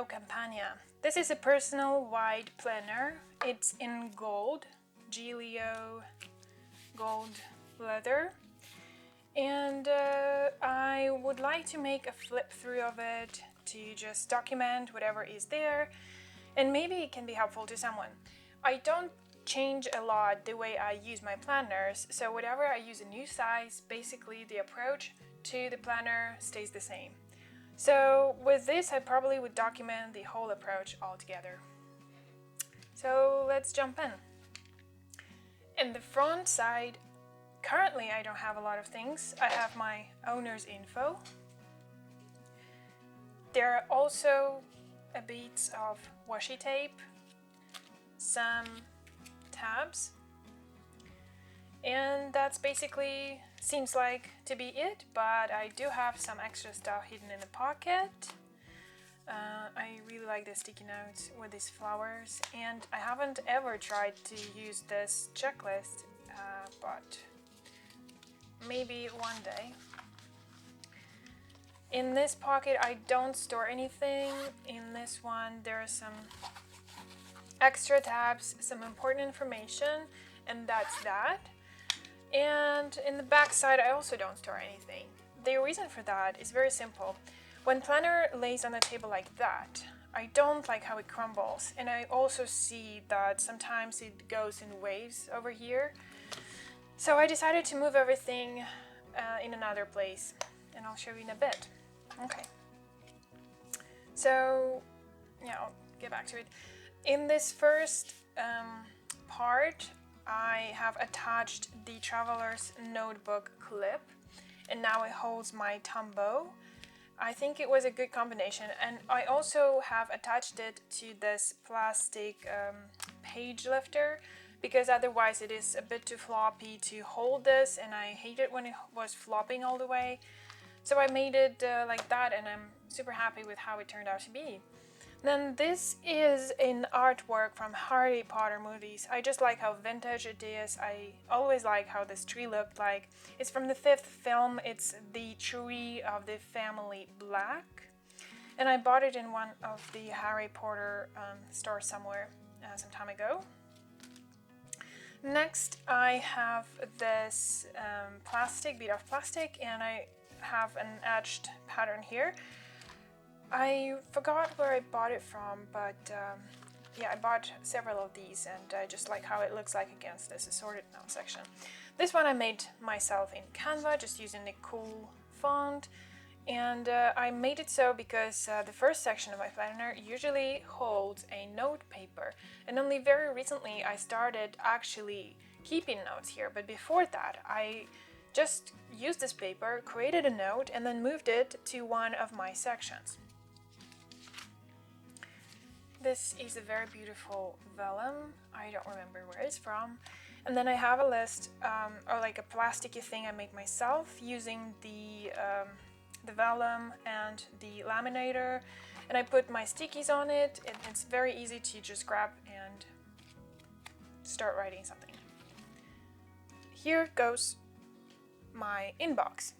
Compagna. This is a personal white planner. It's in gold, Gillio gold leather. And I would like to make a flip through of it to just document whatever is there, and maybe it can be helpful to someone. I don't change a lot the way I use my planners, so whenever I use a new size, basically the approach to the planner stays the same. So with this, I probably would document the whole approach altogether. So let's jump in. In the front side, currently I don't have a lot of things. I have my owner's info. There are also a bit of washi tape, some tabs, and that's basically seems like to be it, but I do have some extra stuff hidden in the pocket. I really like the sticky notes with these flowers, and I haven't ever tried to use this checklist, but maybe one day. In this pocket I don't store anything. In this one there are some extra tabs, some important information, and that's that. And in the back side I also don't store anything. The reason for that is very simple. When planner lays on the table like that, I don't like how it crumbles, and I also see that sometimes it goes in waves over here. So I decided to move everything in another place, and I'll show you in a bit. Okay. So yeah, I'll get back to it. In this first part, I have attached the traveler's notebook clip, and now it holds my tumbo. I think it was a good combination, and I also have attached it to this plastic page lifter, because otherwise it is a bit too floppy to hold this, and I hate it when it was flopping all the way. So I made it like that, and I'm super happy with how it turned out to be. Then this is an artwork from Harry Potter movies. I just like how vintage it is. I always like how this tree looked like. It's from the 5th film. It's the tree of the family Black. And I bought it in one of the Harry Potter stores somewhere some time ago. Next I have this bit of plastic, and I have an etched pattern here. I forgot where I bought it from, but yeah, I bought several of these, and I just like how it looks like against this assorted note section. This one I made myself in Canva, just using the cool font, and I made it so because the first section of my planner usually holds a note paper, and only very recently I started actually keeping notes here. But before that I just used this paper, created a note, and then moved it to one of my sections. This is a very beautiful vellum. I don't remember where it's from. And then I have a list, or like a plasticky thing I make myself using the vellum and the laminator. And I put my stickies on it, and it's very easy to just grab and start writing something. Here goes my inbox.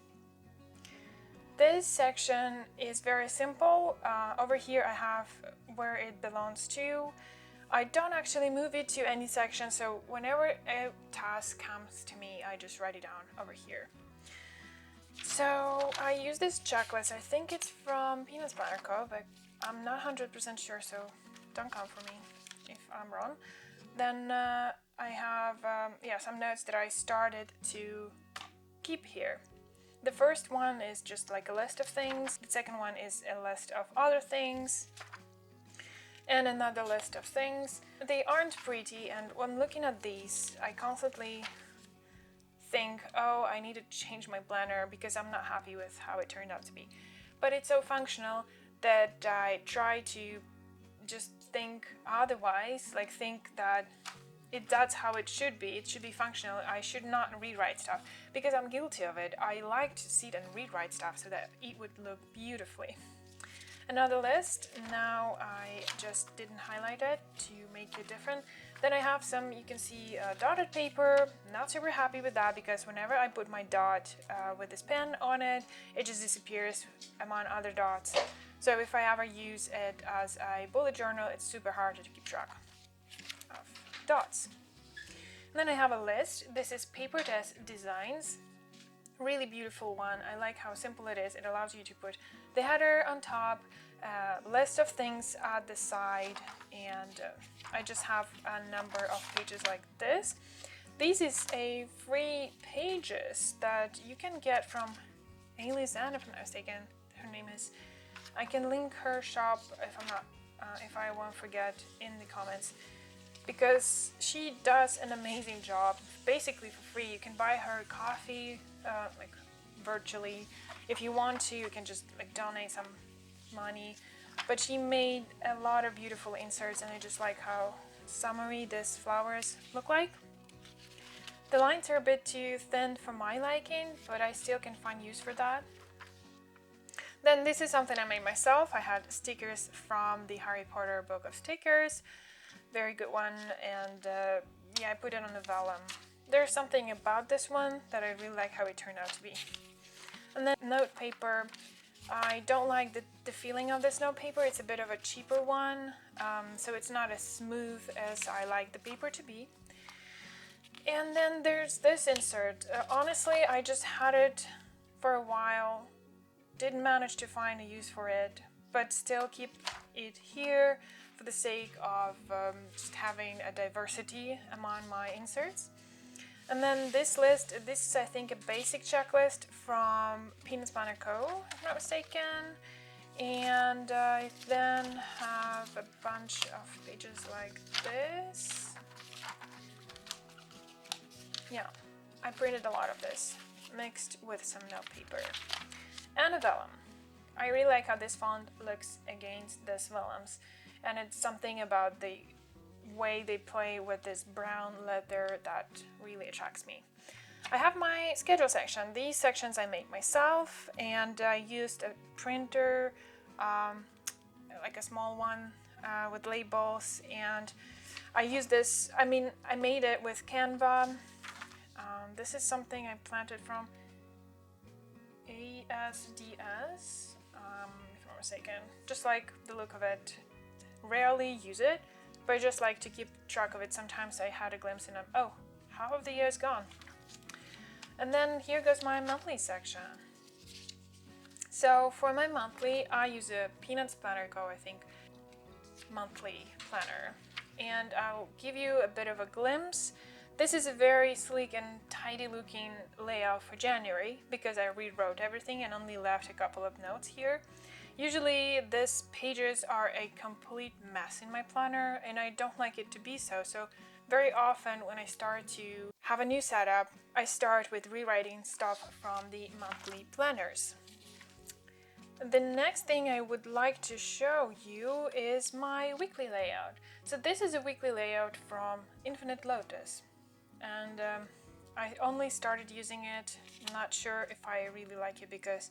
This section is very simple. Over here I have where it belongs to. I don't actually move it to any section, so whenever a task comes to me, I just write it down over here. So I use this checklist. I think it's from Peanuts Planner Co., but I'm not 100% sure, so don't come for me if I'm wrong. Then I have some notes that I started to keep here. The first one is just like a list of things. The second one is a list of other things, and another list of things. They aren't pretty, and when looking at these, I constantly think, oh, I need to change my planner because I'm not happy with how it turned out to be. But it's so functional that I try to just think otherwise, like think that that's how it should be. It should be functional. I should not rewrite stuff because I'm guilty of it. I like to sit and rewrite stuff so that it would look beautifully. Another list. Now I just didn't highlight it to make it different. Then I have some, you can see dotted paper. Not super happy with that because whenever I put my dot with this pen on it, it just disappears among other dots. So if I ever use it as a bullet journal, it's super hard to keep track of dots. And then I have a list. This is Paper Designs. Really beautiful one. I like how simple it is. It allows you to put the header on top, list of things at the side, and I just have a number of pages like this. This is a free pages that you can get from Ailey's, if I'm not mistaken, her name is. I can link her shop if I won't forget in the comments, because she does an amazing job basically for free. You can buy her coffee like virtually. If you want to, you can just like donate some money. But she made a lot of beautiful inserts, and I just like how summery these flowers look like. The lines are a bit too thin for my liking, but I still can find use for that. Then this is something I made myself. I had stickers from the Harry Potter book of stickers. Very good one, and yeah, I put it on the vellum. There's something about this one that I really like how it turned out to be. And then note paper. I don't like the feeling of this note paper. It's a bit of a cheaper one, so it's not as smooth as I like the paper to be. And then there's this insert. Honestly, I just had it for a while, didn't manage to find a use for it, but still keep it here for the sake of just having a diversity among my inserts. And then this list, this is I think a basic checklist from Peanuts Planner Co., if I'm not mistaken. And I then have a bunch of pages like this. Yeah, I printed a lot of this, mixed with some note paper. And a vellum. I really like how this font looks against these vellums, and it's something about the way they play with this brown leather that really attracts me. I have my schedule section. These sections I made myself, and I used a printer, like a small one with labels, and I used this, I made it with Canva. This is something I planted from ASDS, if I'm not mistaken. Just like the look of it. Rarely use it, but I just like to keep track of it. Sometimes I had a glimpse and oh, half of the year is gone. And then here goes my monthly section. So for my monthly, I use a Peanuts Planner Co., I think, monthly planner. And I'll give you a bit of a glimpse. This is a very sleek and tidy looking layout for January because I rewrote everything and only left a couple of notes here. Usually these pages are a complete mess in my planner, and I don't like it to be so. So very often when I start to have a new setup, I start with rewriting stuff from the monthly planners. The next thing I would like to show you is my weekly layout. So this is a weekly layout from Infinite Lotus. And I only started using it. I'm not sure if I really like it because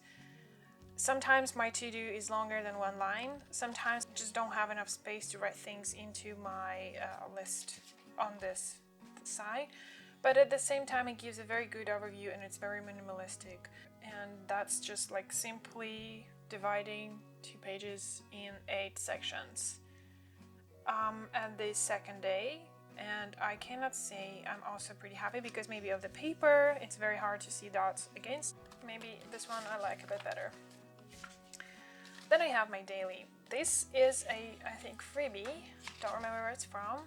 sometimes my to-do is longer than one line. Sometimes I just don't have enough space to write things into my list on this side. But at the same time, it gives a very good overview and it's very minimalistic. And that's just like simply dividing 2 pages in 8 sections. And the second day, and I cannot say I'm also pretty happy because maybe of the paper, it's very hard to see dots against. Maybe this one I like a bit better. Then I have my daily. This is I think freebie, don't remember where it's from,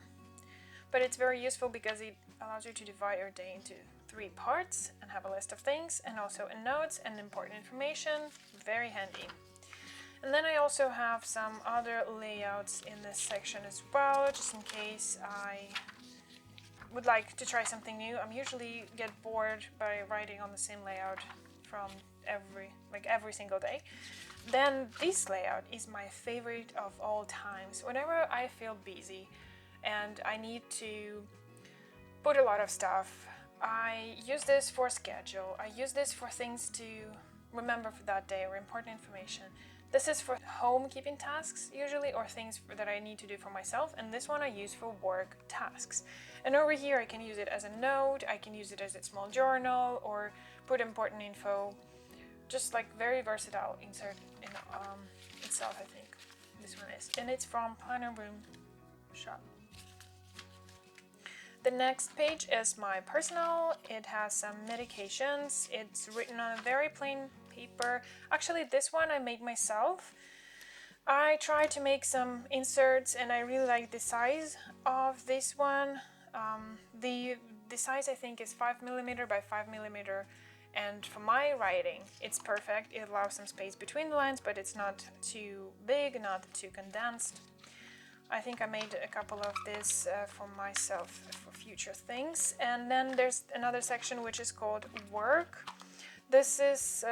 but it's very useful because it allows you to divide your day into 3 parts and have a list of things and also a notes and important information. Very handy. And then I also have some other layouts in this section as well, just in case I would like to try something new. I'm usually get bored by writing on the same layout from every single day. Then this layout is my favorite of all times. Whenever I feel busy and I need to put a lot of stuff, I use this for schedule. I use this for things to remember for that day or important information. This is for home-keeping tasks usually, or things that I need to do for myself, and this one I use for work tasks. And over here I can use it as a note, I can use it as a small journal, or put important info. Just like very versatile insert. It's myself, I think. This one is. And it's from Planner Room Shop. The next page is my personal. It has some medications. It's written on a very plain paper. Actually, this one I made myself. I tried to make some inserts and I really like the size of this one. The size I think is 5mm by 5mm, and for my writing it's perfect. It allows some space between the lines, but it's not too big, not too condensed. I think I made a couple of this for myself for future things. And then there's another section which is called work. This is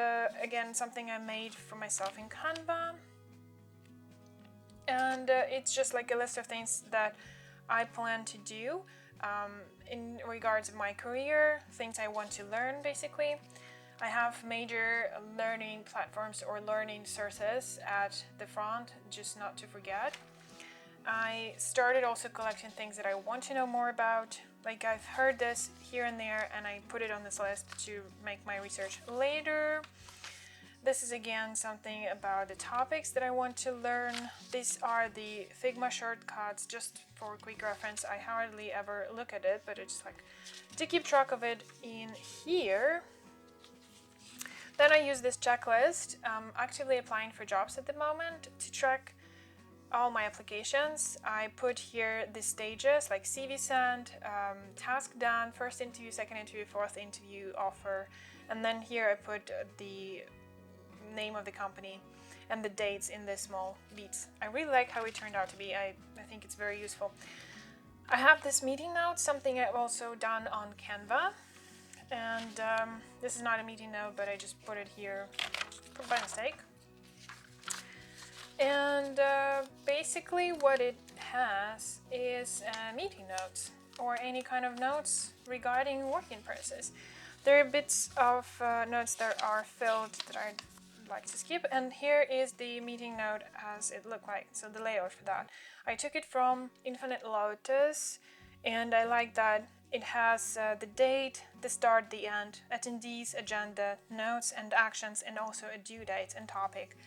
again something I made for myself in Canva. And it's just like a list of things that I plan to do in regards of my career, things I want to learn basically. I have major learning platforms or learning sources at the front, just not to forget. I started also collecting things that I want to know more about. Like I've heard this here and there and I put it on this list to make my research later. This is again something about the topics that I want to learn. These are the Figma shortcuts, just for quick reference. I hardly ever look at it, but it's like to keep track of it in here. Then I use this checklist. I'm actively applying for jobs at the moment to track all my applications. I put here the stages like CV sent, task done, first interview, second interview, fourth interview, offer, and then here I put the name of the company and the dates in the small beats. I really like how it turned out to be. I think it's very useful. I have this meeting note, something I've also done on Canva, and this is not a meeting note, but I just put it here by mistake. And basically what it has is meeting notes or any kind of notes regarding working process. There are bits of notes that are filled that I'd like to skip, and here is the meeting note as it looked like, so the layout for that. I took it from Infinite Lotus, and I like that it has the date, the start, the end, attendees, agenda, notes and actions, and also a due date and topic.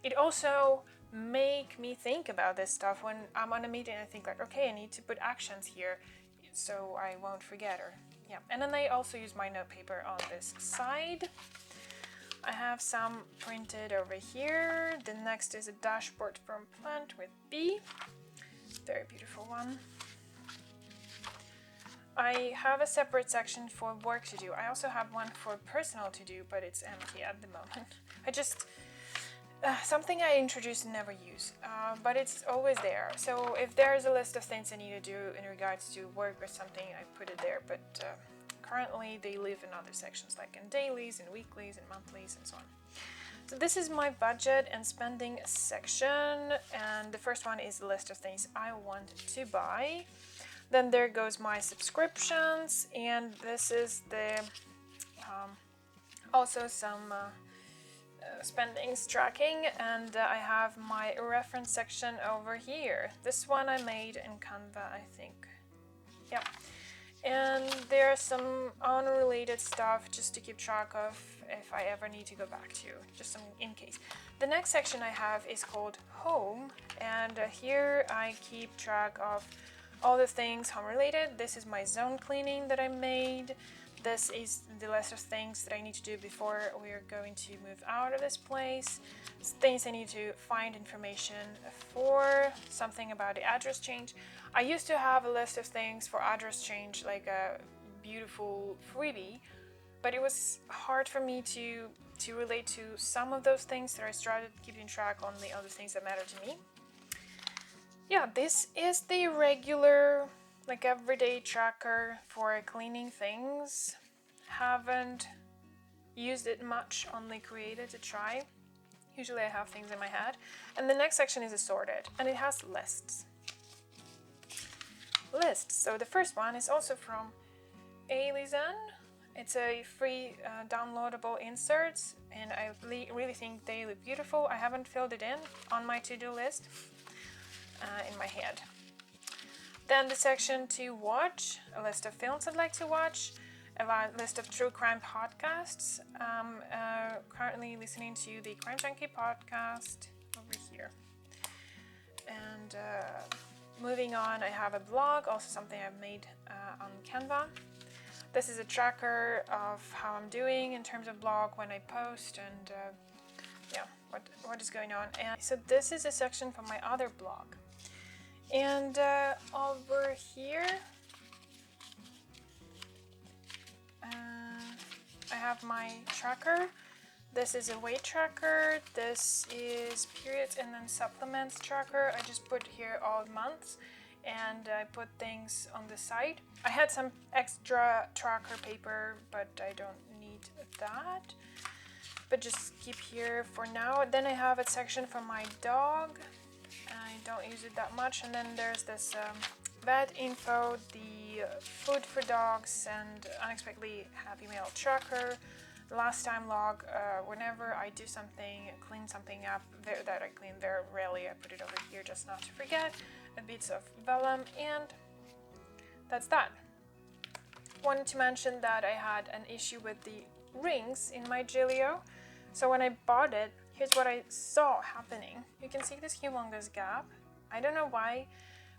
It also make me think about this stuff when I'm on a meeting. I think like, okay, I need to put actions here so I won't forget. Or yeah, and then I also use my note paper on this side. I have some printed over here. The next is a dashboard from Plant with B. Very beautiful one. I have a separate section for work to do. I also have one for personal to do, but it's empty at the moment. I just something I introduce and never use, but it's always there. So if there is a list of things I need to do in regards to work or something, I put it there. But currently they live in other sections, like in dailies and weeklies and monthlies and so on. So this is my budget and spending section, and the first one is the list of things I want to buy. Then there goes my subscriptions, and this is the also some spendings tracking, and I have my reference section over here. This one I made in Canva, I think. Yeah. And there's some unrelated stuff just to keep track of if I ever need to go back to, just some in case. The next section I have is called Home, and here I keep track of all the things home related. This is my zone cleaning that I made. This is the list of things that I need to do before we're going to move out of this place. Things I need to find information for, something about the address change. I used to have a list of things for address change, like a beautiful freebie, but it was hard for me to relate to some of those things, that I started keeping track on the other things that matter to me. Yeah, this is the regular, like everyday tracker for cleaning things. Haven't used it much, only created to try. Usually I have things in my head. And the next section is assorted, and it has lists. Lists. So the first one is also from Alizen. It's a free downloadable inserts, and I really think they look beautiful. I haven't filled it in on my to-do list in my head. Then the section to watch, a list of films I'd like to watch, a list of true crime podcasts. Currently listening to the Crime Junkie podcast over here. And moving on, I have a blog, also something I've made on Canva. This is a tracker of how I'm doing in terms of blog when I post and yeah, what is going on. And so this is a section from my other blog. And over here, I have my tracker. This is a weight tracker, this is periods and then supplements tracker. I just put here all months and I put things on the side. I had some extra tracker paper, but I don't need that. But just keep here for now. Then I have a section for my dog. I don't use it that much. And then there's this vet info, the food for dogs, and unexpectedly happy meal tracker. Last time log, whenever I do something, clean something up, that I clean very rarely, I put it over here just not to forget. A bit of vellum, and that's that. Wanted to mention that I had an issue with the rings in my Gillio. So when I bought it, here's what I saw happening. You can see this humongous gap. I don't know why,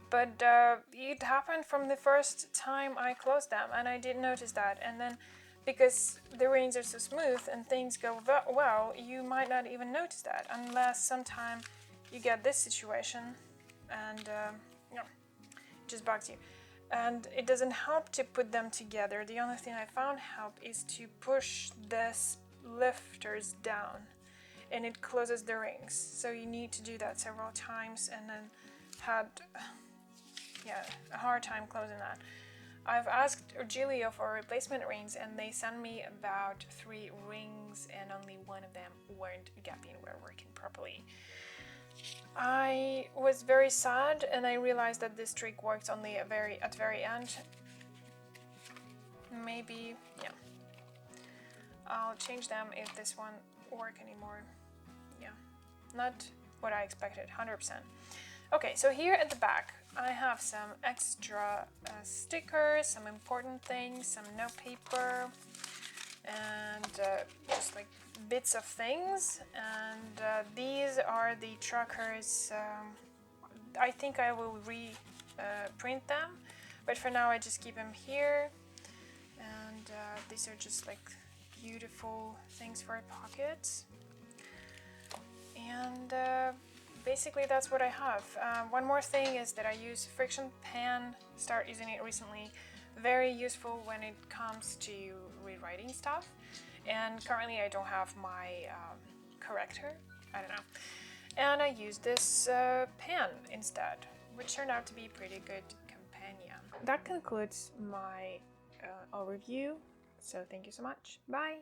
but it happened from the first time I closed them, and I didn't notice that. And then because the rings are so smooth and things go well, you might not even notice that unless sometime you get this situation and you know, it just bugs you. And it doesn't help to put them together. The only thing I found help is to push this lifters down and it closes the rings. So you need to do that several times, and then had a hard time closing that. I've asked Gillio for replacement rings and they sent me about 3 rings and only one of them weren't gapping, were working properly. I was very sad and I realized that this trick works only at the very end. Maybe, yeah. I'll change them if this won't work anymore. Yeah, not what I expected, 100%. Okay, so here at the back, I have some extra stickers, some important things, some note paper, and just like bits of things. And these are the trackers. I think I will print them, but for now I just keep them here. And these are just like beautiful things for pockets. And basically that's what I have. One more thing is that I use friction pen, start using it recently. Very useful when it comes to rewriting stuff. And currently I don't have my corrector, I don't know. And I use this pen instead, which turned out to be a pretty good companion. That concludes my overview, so thank you so much. Bye!